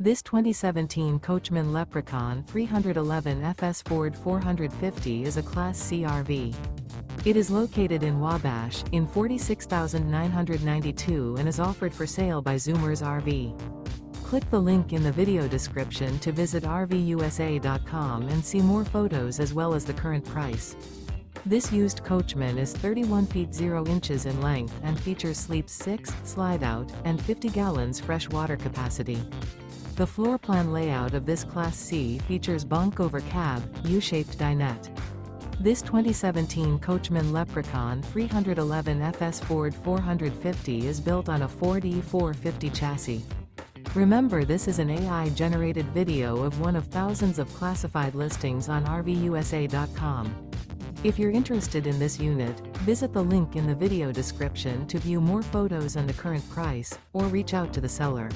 This 2017 Coachmen Leprechaun 311 FS Ford 450 is a Class C RV. It is located in Wabash, in 46,992 and is offered for sale by Zoomers RV. Click the link in the video description to visit RVUSA.com and see more photos as well as the current price. This used Coachman is 31 feet 0 inches in length and features sleeps 6, slide-out, and 50 gallons fresh water capacity. The floor plan layout of this Class C features Bunk Over Cab, U-shaped dinette. This 2017 Coachmen Leprechaun 311 FS Ford 450 is built on a Ford E450 chassis. Remember, this is an AI-generated video of one of thousands of classified listings on RVUSA.com. If you're interested in this unit, visit the link in the video description to view more photos and the current price, or reach out to the seller.